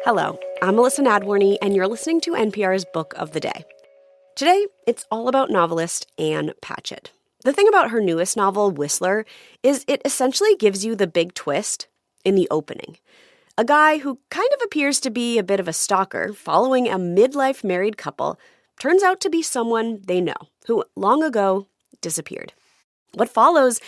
Hello, I'm Melissa Nadworny, and you're listening to NPR's Book of the Day. Today, it's all about novelist Ann Patchett. The thing about her newest novel, Whistler, is it essentially gives you the big twist in the opening. A guy who kind of appears to be a bit of a stalker following a midlife married couple turns out to be someone they know, who long ago disappeared. What follows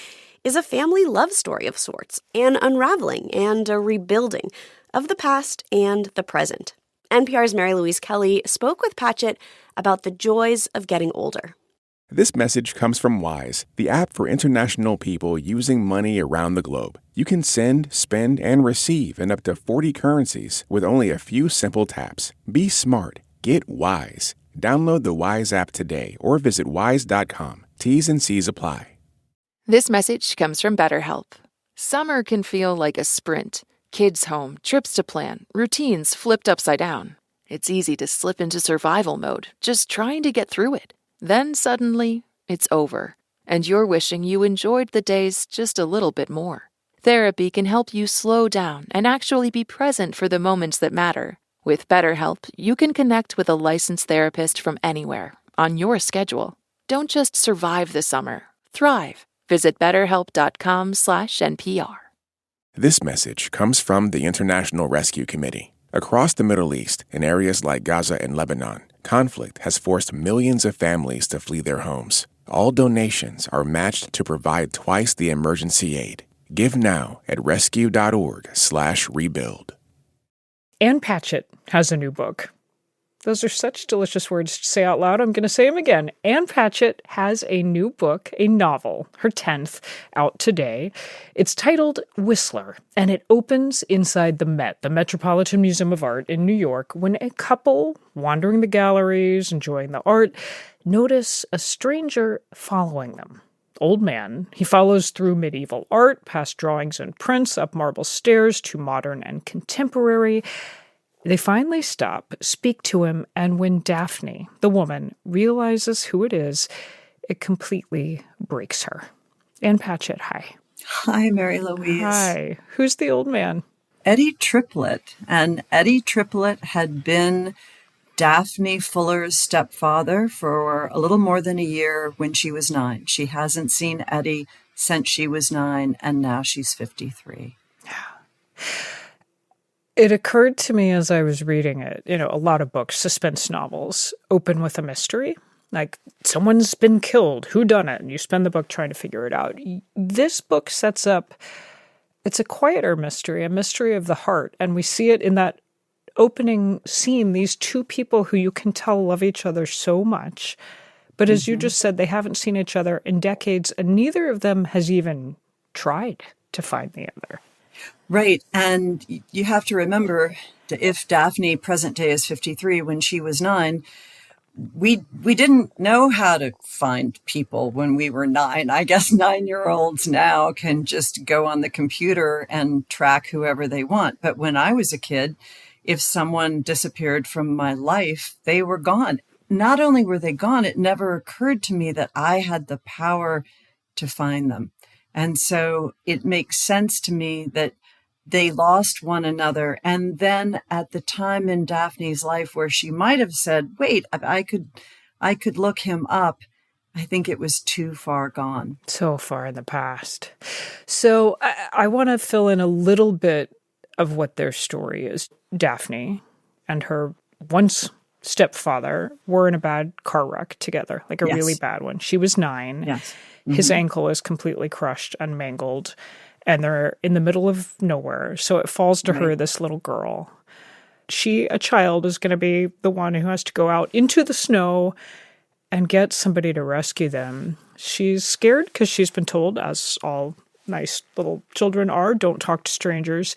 is a family love story of sorts, an unraveling and a rebuilding of the past and the present. NPR's Mary Louise Kelly spoke with Patchett about the joys of getting older. This message comes from Wise, the app for international people using money around the globe. You can send, spend, and receive in up to 40 currencies with only a few simple taps. Be smart. Get Wise. Download the Wise app today or visit wise.com. T's and C's apply. This message comes from BetterHelp. Summer can feel like a sprint. Kids home, trips to plan, routines flipped upside down. It's easy to slip into survival mode, just trying to get through it. Then suddenly, it's over, and you're wishing you enjoyed the days just a little bit more. Therapy can help you slow down and actually be present for the moments that matter. With BetterHelp, you can connect with a licensed therapist from anywhere, on your schedule. Don't just survive the summer, thrive. Visit BetterHelp.com/NPR. This message comes from the International Rescue Committee. Across the Middle East, in areas like Gaza and Lebanon, conflict has forced millions of families to flee their homes. All donations are matched to provide twice the emergency aid. Give now at rescue.org/rebuild. Ann Patchett has a new book. Those are such delicious words to say out loud. I'm going to say them again. Ann Patchett has a new book, a novel, her 10th, out today. It's titled Whistler, and it opens inside the Met, the Metropolitan Museum of Art in New York, when a couple, wandering the galleries, enjoying the art, notice a stranger following them. Old man. He follows through medieval art, past drawings and prints, up marble stairs to modern and contemporary. They finally stop, speak to him, and when Daphne, the woman, realizes who it is, it completely breaks her. Ann Patchett, hi. Hi, Mary Louise. Hi. Who's the old man? Eddie Triplett. And Eddie Triplett had been Daphne Fuller's stepfather for a little more than a year when she was 9. She hasn't seen Eddie since she was 9, and now she's 53. It occurred to me as I was reading it, a lot of books, suspense novels, open with a mystery. Like, someone's been killed, who done it? And you spend the book trying to figure it out. This book sets up, it's a quieter mystery, a mystery of the heart. And we see it in that opening scene, these two people who you can tell love each other so much. But as you just said, they haven't seen each other in decades, and neither of them has even tried to find the other. Right. And you have to remember, if Daphne, present day, is 53, when she was 9, we didn't know how to find people when we were 9. I guess 9-year-olds now can just go on the computer and track whoever they want. But when I was a kid, if someone disappeared from my life, they were gone. Not only were they gone, it never occurred to me that I had the power to find them. And so it makes sense to me that they lost one another. And then at the time in Daphne's life where she might have said, wait, I could look him up, I think it was too far gone. So far in the past. So I want to fill in a little bit of what their story is. Daphne and her once stepfather were in a bad car wreck together, like a really bad one. She was 9. Yes. His ankle is completely crushed and mangled, and they're in the middle of nowhere. So it falls to her, this little girl. She, a child, is going to be the one who has to go out into the snow and get somebody to rescue them. She's scared because she's been told, as all nice little children are, don't talk to strangers.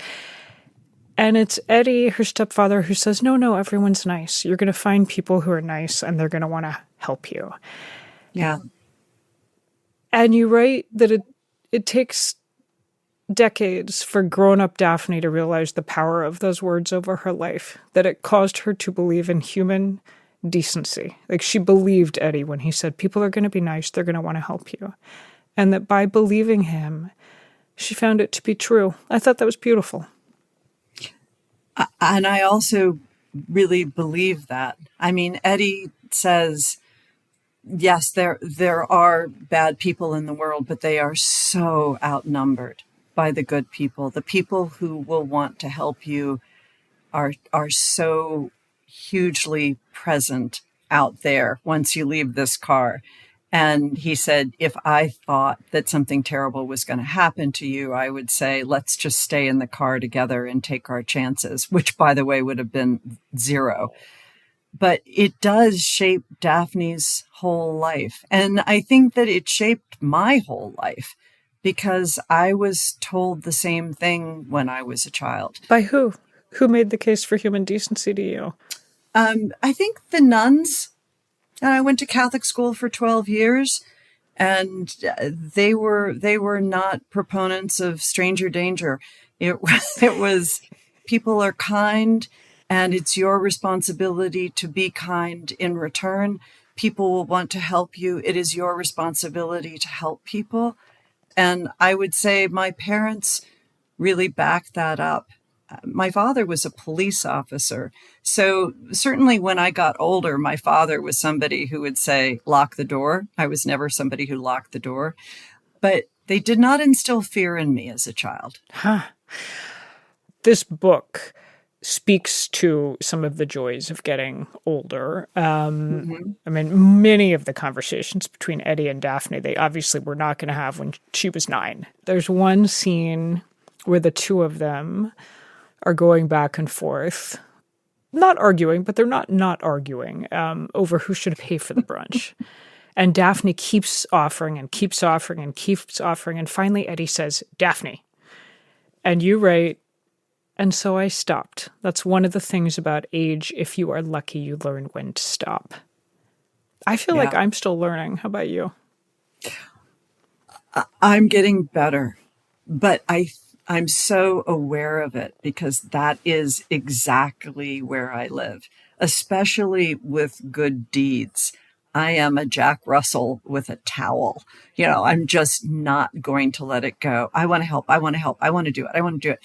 And it's Eddie, her stepfather, who says, no, everyone's nice. You're going to find people who are nice, and they're going to want to help you. Yeah. And you write that it takes decades for grown-up Daphne to realize the power of those words over her life, that it caused her to believe in human decency. Like, she believed Eddie when he said, people are going to be nice, they're going to want to help you. And that by believing him, she found it to be true. I thought that was beautiful. And I also really believe that. I mean, Eddie says, yes, there are bad people in the world, but they are so outnumbered by the good people. The people who will want to help you are so hugely present out there once you leave this car. And he said, if I thought that something terrible was going to happen to you, I would say, let's just stay in the car together and take our chances, which, by the way, would have been zero. But it does shape Daphne's whole life. And I think that it shaped my whole life because I was told the same thing when I was a child. By who? Who made the case for human decency to you? I think the nuns. I went to Catholic school for 12 years, and they were not proponents of stranger danger. It was people are kind, and it's your responsibility to be kind in return. People will want to help you. It is your responsibility to help people. And I would say my parents really backed that up. My father was a police officer. So certainly when I got older, my father was somebody who would say, lock the door. I was never somebody who locked the door. But they did not instill fear in me as a child. This book speaks to some of the joys of getting older. I mean, many of the conversations between Eddie and Daphne, they obviously were not going to have when she was 9. There's one scene where the two of them are going back and forth, not arguing, but they're not arguing over who should pay for the brunch. And Daphne keeps offering and keeps offering and keeps offering. And finally, Eddie says, Daphne. And you write, and so I stopped. That's one of the things about age. If you are lucky, you learn when to stop. I feel like I'm still learning. How about you? I'm getting better, but I'm so aware of it because that is exactly where I live, especially with good deeds. I am a Jack Russell with a towel. I'm just not going to let it go. I want to help. I want to help. I want to do it. I want to do it.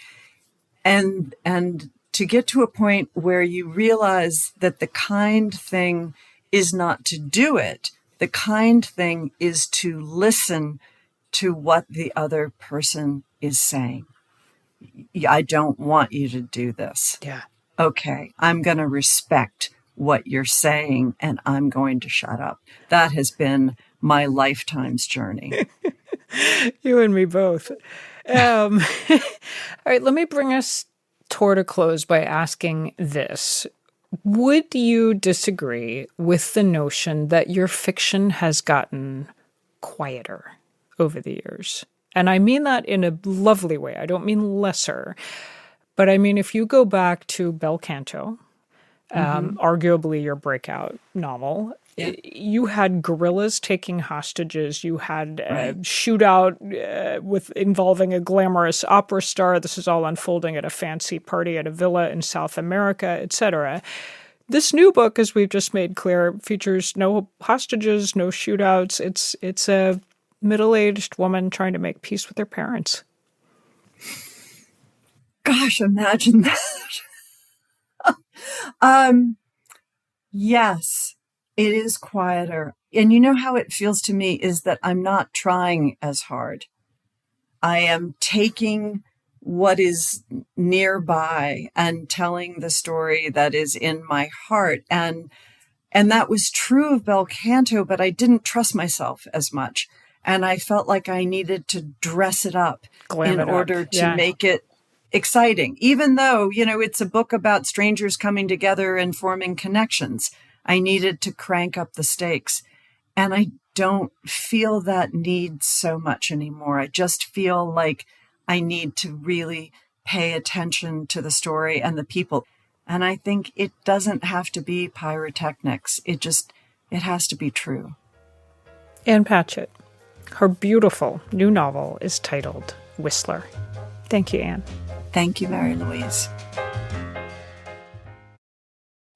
And to get to a point where you realize that the kind thing is not to do it. The kind thing is to listen to what the other person is saying. I don't want you to do this. Yeah. Okay, I'm going to respect what you're saying and I'm going to shut up. That has been my lifetime's journey. You and me both. All right, let me bring us toward a close by asking this. Would you disagree with the notion that your fiction has gotten quieter over the years? And I mean that in a lovely way. I don't mean lesser. But I mean, if you go back to Bel Canto, arguably your breakout novel, you had guerrillas taking hostages. You had a shootout involving a glamorous opera star. This is all unfolding at a fancy party at a villa in South America, etc. This new book, as we've just made clear, features no hostages, no shootouts. It's a middle-aged woman trying to make peace with her parents. Gosh, imagine that. Yes, it is quieter. And you know how it feels to me is that I'm not trying as hard. I am taking what is nearby and telling the story that is in my heart. And that was true of Bel Canto, but I didn't trust myself as much. And I felt like I needed to dress it up in order to make it exciting, even though, it's a book about strangers coming together and forming connections. I needed to crank up the stakes. And I don't feel that need so much anymore. I just feel like I need to really pay attention to the story and the people. And I think it doesn't have to be pyrotechnics. It has to be true. Ann Patchett. Her beautiful new novel is titled Whistler. Thank you, Ann. Thank you, Mary Louise.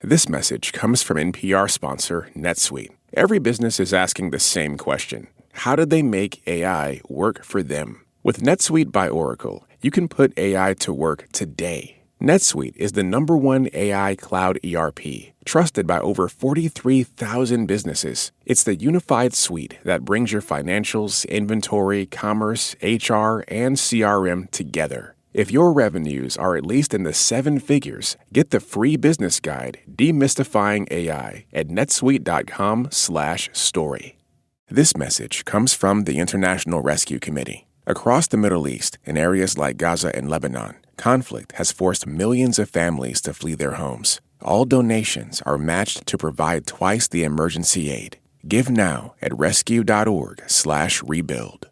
This message comes from NPR sponsor NetSuite. Every business is asking the same question. How did they make AI work for them? With NetSuite by Oracle, you can put AI to work today. NetSuite is the #1 AI cloud ERP, trusted by over 43,000 businesses. It's the unified suite that brings your financials, inventory, commerce, HR, and CRM together. If your revenues are at least in the 7 figures, get the free business guide, Demystifying AI, at netsuite.com/story. This message comes from the International Rescue Committee. Across the Middle East, in areas like Gaza and Lebanon, conflict has forced millions of families to flee their homes. All donations are matched to provide twice the emergency aid. Give now at rescue.org/rebuild.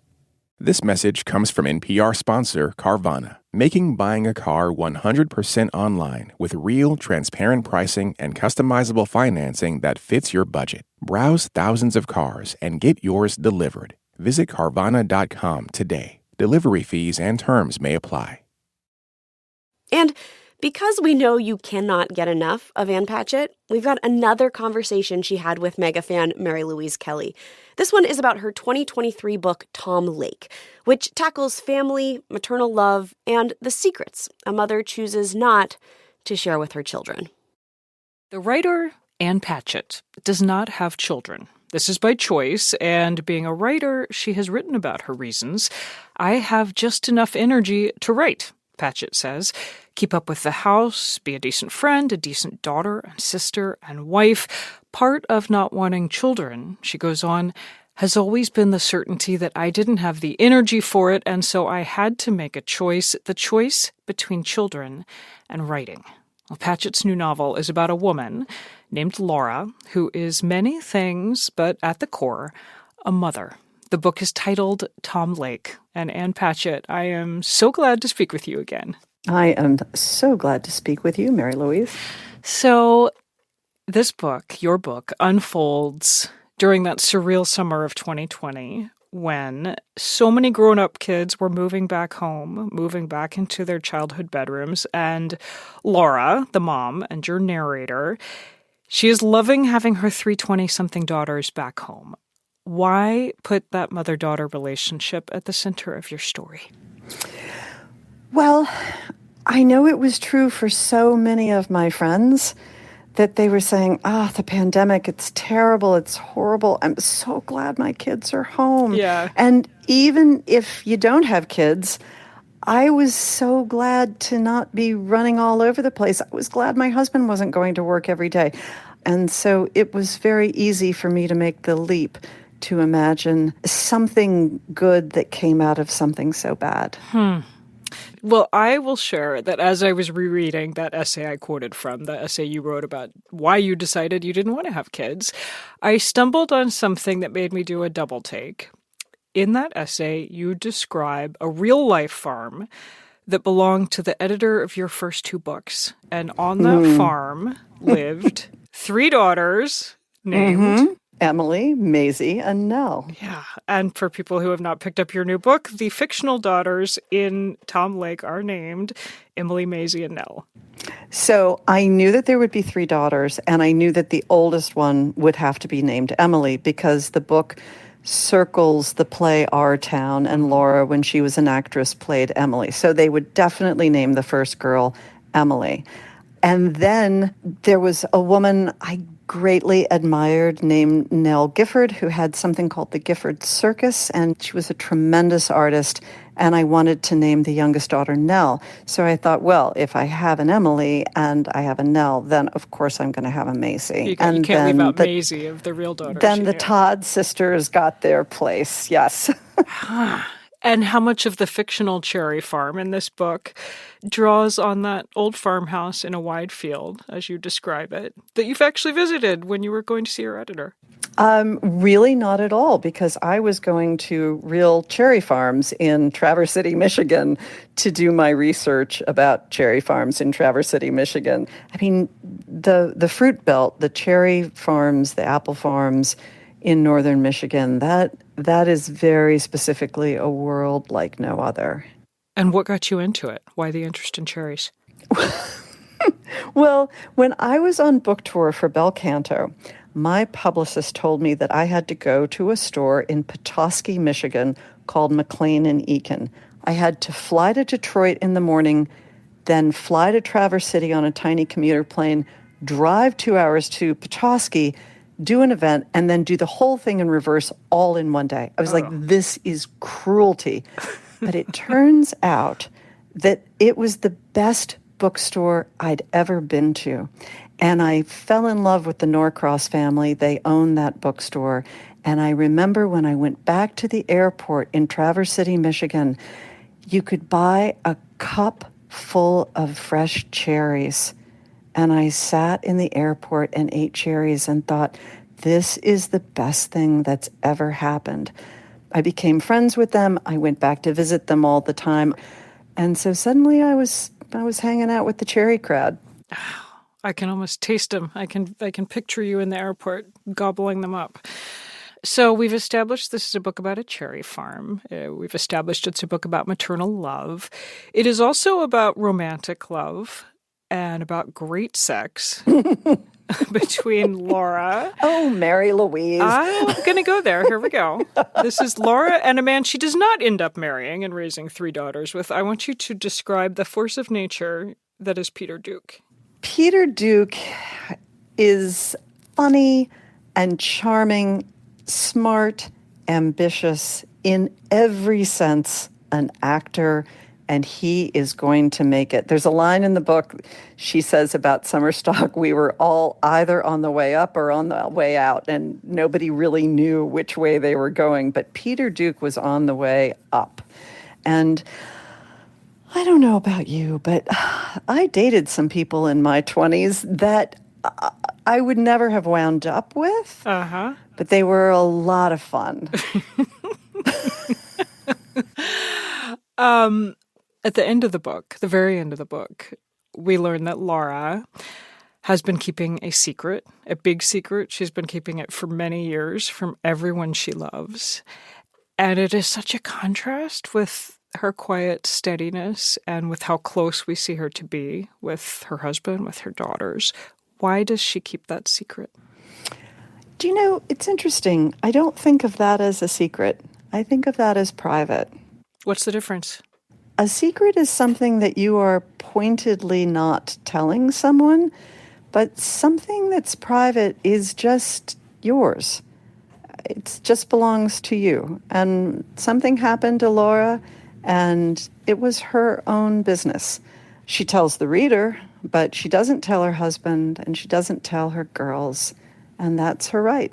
This message comes from NPR sponsor Carvana, making buying a car 100% online with real, transparent pricing and customizable financing that fits your budget. Browse thousands of cars and get yours delivered. Visit Carvana.com today. Delivery fees and terms may apply. And because we know you cannot get enough of Ann Patchett, we've got another conversation she had with mega fan Mary Louise Kelly. This one is about her 2023 book, Tom Lake, which tackles family, maternal love, and the secrets a mother chooses not to share with her children. The writer, Ann Patchett, does not have children. This is by choice, and being a writer, she has written about her reasons. I have just enough energy to write, Patchett says. Keep up with the house, be a decent friend, a decent daughter and sister and wife. Part of not wanting children, she goes on, has always been the certainty that I didn't have the energy for it, and so I had to make a choice, the choice between children and writing. Well, Patchett's new novel is about a woman named Laura, who is many things, but at the core, a mother. The book is titled Tom Lake. And Ann Patchett, I am so glad to speak with you again. I am so glad to speak with you, Mary Louise. So this book, your book, unfolds during that surreal summer of 2020 when so many grown-up kids were moving back home, moving back into their childhood bedrooms, and Laura, the mom and your narrator, she is loving having her 3 20-something daughters back home. Why put that mother-daughter relationship at the center of your story? Well, I know it was true for so many of my friends that they were saying, the pandemic, it's terrible, it's horrible. I'm so glad my kids are home. Yeah. And even if you don't have kids, I was so glad to not be running all over the place. I was glad my husband wasn't going to work every day. And so it was very easy for me to make the leap to imagine something good that came out of something so bad. Well, I will share that as I was rereading that essay I quoted from, the essay you wrote about why you decided you didn't want to have kids, I stumbled on something that made me do a double take. In that essay, you describe a real-life farm that belonged to the editor of your first 2 books. And on that farm lived 3 daughters named Emily, Maisie, and Nell. Yeah, and for people who have not picked up your new book, the fictional daughters in Tom Lake are named Emily, Maisie, and Nell. So I knew that there would be 3 daughters, and I knew that the oldest one would have to be named Emily because the book circles the play Our Town, and Laura, when she was an actress, played Emily. So they would definitely name the first girl Emily. And then there was a woman I greatly admired named Nell Gifford, who had something called the Gifford Circus, and she was a tremendous artist, and I wanted to name the youngest daughter Nell. So I thought, well, if I have an Emily and I have a Nell, then of course I'm going to have a Maisie. You can't leave out Maisie of the real daughter. Then the Todd sisters got their place, yes. And how much of the fictional cherry farm in this book draws on that old farmhouse in a wide field, as you describe it, that you've actually visited when you were going to see your editor? Really not at all, because I was going to real cherry farms in Traverse City, Michigan to do my research about cherry farms in Traverse City, Michigan. I mean, the fruit belt, the cherry farms, the apple farms in northern Michigan, that is very specifically a world like no other. And what got you into it? Why the interest in cherries? Well, when I was on book tour for Bel Canto, my publicist told me that I had to go to a store in Petoskey, Michigan called McLean and Eakin. I had to fly to Detroit in the morning, then fly to Traverse City on a tiny commuter plane, drive 2 hours to Petoskey, do an event, and then do the whole thing in reverse all in one day. I was like, this is cruelty. But it turns out that it was the best bookstore I'd ever been to. And I fell in love with the Norcross family. They own that bookstore. And I remember when I went back to the airport in Traverse City, Michigan, you could buy a cup full of fresh cherries. And I sat in the airport and ate cherries and thought, this is the best thing that's ever happened. I became friends with them. I went back to visit them all the time. And so suddenly I was hanging out with the cherry crowd. I can almost taste them. I can picture you in the airport gobbling them up. So we've established this is a book about a cherry farm. We've established it's a book about maternal love. It is also about romantic love and about great sex between Laura. Oh, Mary Louise. I'm going to go there. Here we go. This is Laura and a man she does not end up marrying and raising 3 daughters with. I want you to describe the force of nature that is Peter Duke. Peter Duke is funny and charming, smart, ambitious, in every sense, an actor, and he is going to make it. There's a line in the book she says about summer stock, we were all either on the way up or on the way out, and nobody really knew which way they were going, but Peter Duke was on the way up. And I don't know about you, but I dated some people in my 20s that I would never have wound up with, but they were a lot of fun. At the end of the book, the very end of the book, we learn that Laura has been keeping a secret, a big secret. She's been keeping it for many years from everyone she loves. And it is such a contrast with her quiet steadiness and with how close we see her to be with her husband, with her daughters. Why does she keep that secret? Do you know, it's interesting. I don't think of that as a secret. I think of that as private. What's the difference? A secret is something that you are pointedly not telling someone, but something that's private is just yours. It just belongs to you. And something happened to Laura, and it was her own business. She tells the reader, but she doesn't tell her husband, and she doesn't tell her girls, and that's her right.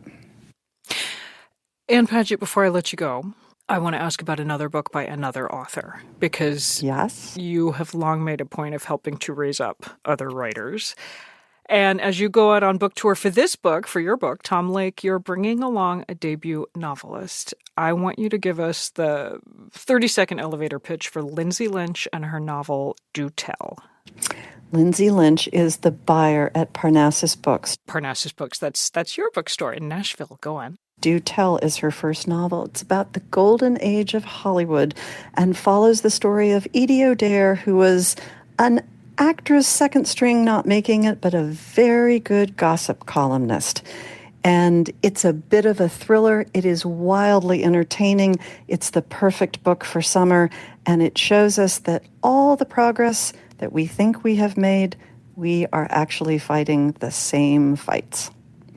Ann Patchett, before I let you go, I want to ask about another book by another author, because yes, you have long made a point of helping to raise up other writers. And as you go out on book tour for this book, for your book, Tom Lake, you're bringing along a debut novelist. I want you to give us the 30-second elevator pitch for Lindsay Lynch and her novel, Do Tell. Lindsay Lynch is the buyer at Parnassus Books. Parnassus Books, that's your bookstore in Nashville. Go on. Do Tell is her first novel. It's about the golden age of Hollywood and follows the story of Edie O'Dare, who was an actress, second string, not making it, but a very good gossip columnist. And it's a bit of a thriller. It is wildly entertaining. It's the perfect book for summer, and it shows us that all the progress that we think we have made, we are actually fighting the same fights.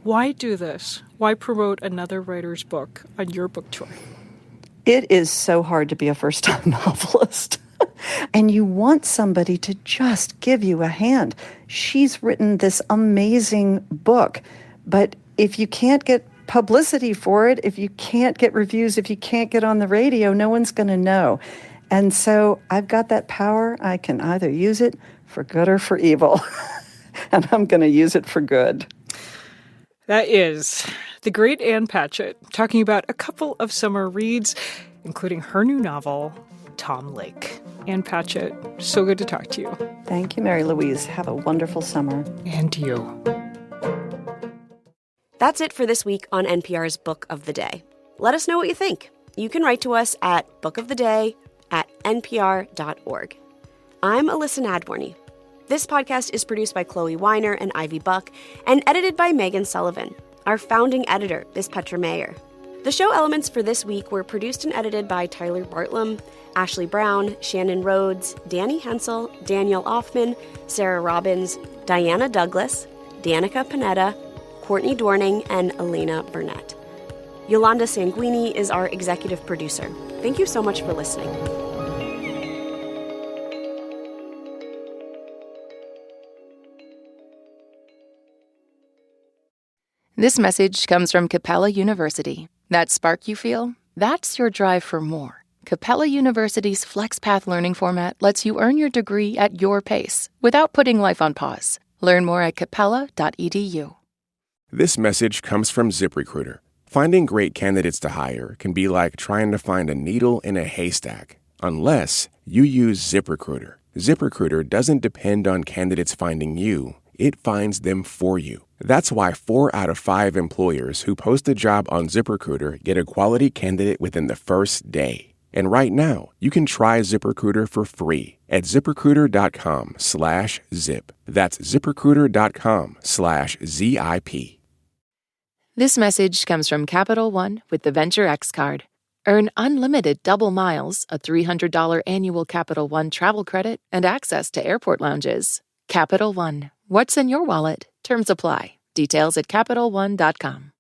Why do this? Why promote another writer's book on your book tour? It is so hard to be a first-time novelist. And you want somebody to just give you a hand. She's written this amazing book, but if you can't get publicity for it, if you can't get reviews, if you can't get on the radio, no one's going to know. And so I've got that power. I can either use it for good or for evil. And I'm going to use it for good. That is the great Ann Patchett talking about a couple of summer reads, including her new novel, Tom Lake. Ann Patchett, so good to talk to you. Thank you, Mary Louise. Have a wonderful summer. And you. That's it for this week on NPR's Book of the Day. Let us know what you think. You can write to us at bookoftheday@npr.org. I'm Alyssa Nadworny. This podcast is produced by Chloe Weiner and Ivy Buck and edited by Megan Sullivan. Our founding editor is Petra Mayer. The show elements for this week were produced and edited by Tyler Bartlam, Ashley Brown, Shannon Rhodes, Danny Hensel, Daniel Offman, Sarah Robbins, Diana Douglas, Danica Panetta, Courtney Dorning, and Elena Burnett. Yolanda Sanguini is our executive producer. Thank you so much for listening. This message comes from Capella University. That spark you feel? That's your drive for more. Capella University's FlexPath learning format lets you earn your degree at your pace without putting life on pause. Learn more at capella.edu. This message comes from ZipRecruiter. Finding great candidates to hire can be like trying to find a needle in a haystack, unless you use ZipRecruiter. ZipRecruiter doesn't depend on candidates finding you. It finds them for you. That's why 4 out of 5 employers who post a job on ZipRecruiter get a quality candidate within the first day. And right now, you can try ZipRecruiter for free at ZipRecruiter.com/zip. That's ZipRecruiter.com/ZIP. This message comes from Capital One with the Venture X card. Earn unlimited double miles, a $300 annual Capital One travel credit, and access to airport lounges. Capital One. What's in your wallet? Terms apply. Details at CapitalOne.com.